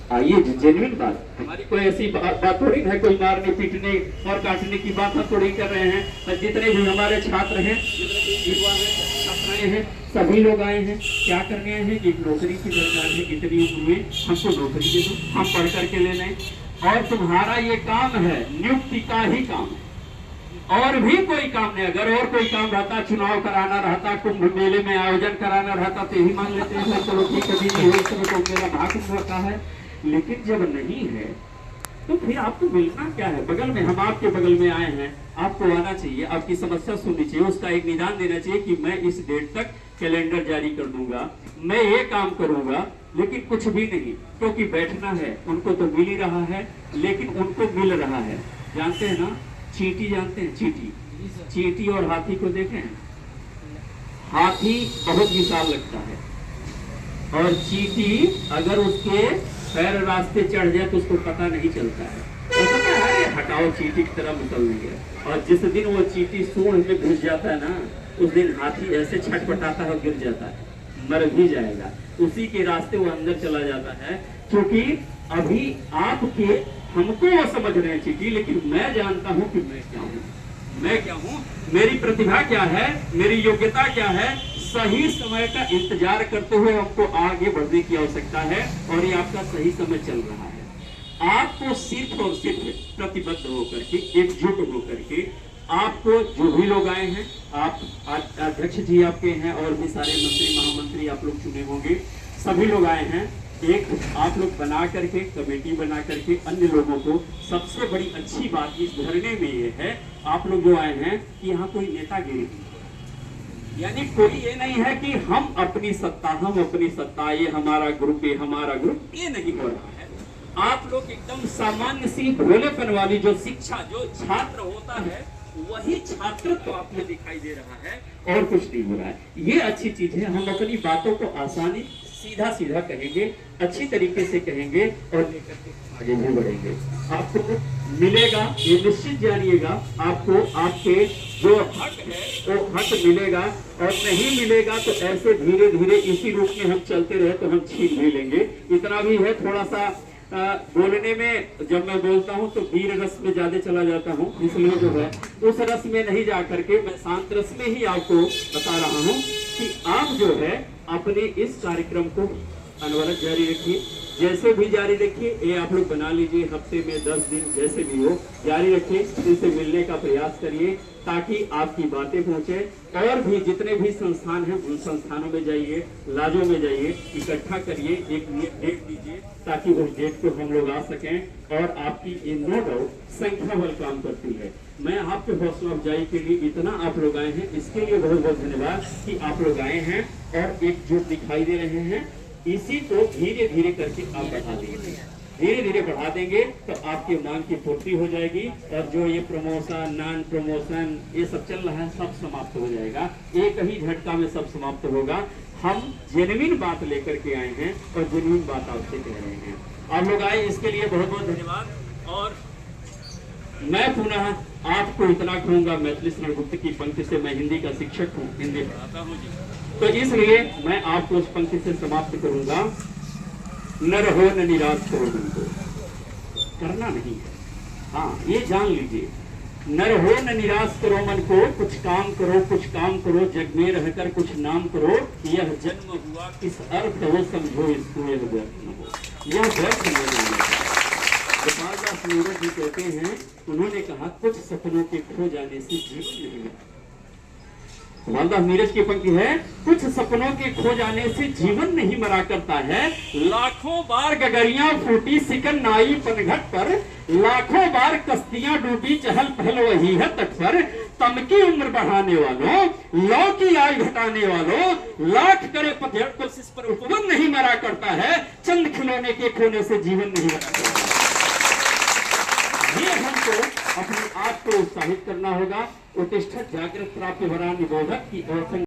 ये जेन्युइन बात, हमारी कोई ऐसी बात थोड़ी है, कोई मारने पीटने और काटने की बात हम थोड़ी कर रहे हैं। पर जितने भी हमारे छात्र हैं, जितने भी युवा हैं, छात्राएं हैं, सभी लोग आए हैं क्या करने आए हैं? एक नौकरी की दरकार है, इतनी उम्र में हमको नौकरी दे दो, हम पढ़ करके ले लें। और तुम्हारा ये काम है, नियुक्ति का ही काम है, और भी कोई काम नहीं। अगर और कोई काम रहता, चुनाव कराना रहता, कुंभ मेले में आयोजन कराना रहता, तो यही मान लेते हैं चलो ठीक है, अभी नहीं हो तो मेरा भाग होता है। लेकिन जब नहीं है तो फिर आपको मिलना क्या है? बगल में, हम आपके बगल में आए हैं, आपको आना चाहिए, आपकी समस्या सुननी चाहिए, उसका एक निदान देना चाहिए कि मैं इस डेट तक कैलेंडर जारी कर दूंगा, मैं ये काम करूंगा। लेकिन कुछ भी नहीं, क्योंकि बैठना है, उनको तो मिल ही रहा है, लेकिन उनको मिल रहा है। जानते हैं ना चींटी, जानते हैं चींटी? चींटी और हाथी को देखें, हाथी बहुत विशाल लगता है, और चींटी अगर उसके पैर रास्ते चढ़ जाए तो उसको पता नहीं चलता है। तो पता है, हटाओ चींटी की तरह निकल लेंगे। और जिस दिन वो चींटी सूंड में घुस जाता है ना, उस दिन हाथी ऐसे छटपटाता है और गिर जाता है, मर भी जाएगा। उसी के रास्ते वो अंदर चला जाता है, क्योंकि अभी आपके हमको वो समझ रहे हैं चींटी, लेकिन मैं जानता हूं कि मैं क्या हूं, मैं क्या हूं, मेरी प्रतिभा क्या है, मेरी योग्यता क्या है। सही समय का इंतजार करते हुए हमको आगे बढ़ने की आवश्यकता है, और ये आपका सही समय चल रहा है। आपको सिर्फ और सिर्फ प्रतिबद्ध होकर के, एकजुट होकर के, आपको जो भी लोग आए हैं, आप अध्यक्ष जी आपके हैं, और भी सारे मंत्री महामंत्री आप लोग चुने होंगे, सभी लोग आए हैं। एक आप लोग बना करके, कमेटी बना करके अन्य लोगों को, सबसे बड़ी अच्छी बात इस धरने में ये है, आप लोग जो आए हैं कि यहाँ कोई नेतागिरी नहीं, यानी कोई ये नहीं है कि हम अपनी सत्ता, हम अपनी सत्ता, ये हमारा ग्रुप, ये हमारा ग्रुप, ये नहीं हो रहा है। आप लोग एकदम सामान्य सी भोलेपन वाली जो शिक्षा, जो छात्र होता है, वही छात्र तो आप में दिखाई दे रहा है, और कुछ नहीं हो रहा है। ये अच्छी चीज है, हम अपनी बातों को आसानी सीधा सीधा कहेंगे, अच्छी तरीके से कहेंगे, और लेकर के आगे भी बढ़ेंगे। आपको मिलेगा, ये निश्चित जानिएगा, आपको आपके जो हक है वो हक मिलेगा, और नहीं मिलेगा तो ऐसे धीरे धीरे इसी रूप में हम चलते रहे तो हम छीन भी लेंगे। इतना भी है, थोड़ा सा बोलने में, जब मैं बोलता हूं तो वीर रस में ज्यादा चला जाता हूं, इसलिए जो है उस रस में नहीं जा करके मैं शांत रस में ही आपको बता रहा हूं कि आप जो है अपने इस कार्यक्रम को अनवरत जारी रखिए, जैसे भी जारी रखिए। ये आप लोग बना लीजिए, हफ्ते में 10 दिन जैसे भी हो जारी रखिए, इनसे मिलने का प्रयास करिए, ताकि आपकी बातें पहुंचे। और भी जितने भी संस्थान हैं, उन संस्थानों में जाइए, लाजों में जाइए, इकट्ठा करिए, एक डेट दीजिए, ताकि उस डेट को हम लोग आ सकें। और आपकी नो डाउट संख्या बल काम करती है। मैं आपके हौसला अफजाई के लिए इतना आप लोग आए हैं, इसके लिए बहुत बहुत धन्यवाद कि आप लोग आए हैं और एकजुट दिखाई दे रहे हैं। इसी को धीरे धीरे करके आप बढ़ा देंगे, धीरे धीरे बढ़ा देंगे तो आपकी मांग की पूर्ति हो जाएगी। और जो ये प्रमोशन, नॉन प्रमोशन, ये सब चल रहा है, सब समाप्त हो जाएगा, एक ही झटका में सब समाप्त होगा। हम जेन्युइन बात लेकर के आए हैं, और जेन्युइन बात आपसे कह रहे हैं। आप लोग आए, इसके लिए बहुत बहुत धन्यवाद। और मैं पुनः आपको इतना कहूंगा, मैथिली शरण गुप्त की पंक्ति से, मैं हिंदी का शिक्षक हूँ, हिंदी पढ़ाता हूँ जी, तो इसलिए मैं आपको उस पंक्ति से समाप्त करूंगा, न रहो न निराश करो मन को, करना नहीं है। हाँ, ये जान लीजिए, न रहो न निराश करो मन को, कुछ काम करो, कुछ काम करो, जग में रहकर कुछ नाम करो, यह जन्म हुआ किस अर्थ हो, समझो इसको यह व्यर्थ न हो, यह व्यर्थ नहीं है। गोपाल दास नीरज जी कहते हैं, उन्होंने कहा कुछ सपनों के खो जाने से जीवन नहीं मिलता। गोपाल दास नीरज की पंक्ति है, कुछ सपनों के खो जाने से जीवन नहीं मरा करता है, लाखों बार गगरियां फूटी सिकन नाई पनघट पर, लाखों बार कश्तियां डूबी चहल पहल वही है तट पर, तम की उम्र बढ़ाने वालों, लौ की आयु घटाने वालों, लाख करे पतझड़ कोशिश पर उपवन नहीं मरा करता है, चंद खिलौने के खोने से जीवन नहीं मरा करता। ये हमको अपने आप को उत्साहित करना होगा। उत्तिष्ठत जागृत प्राप्य वरा निबोधक की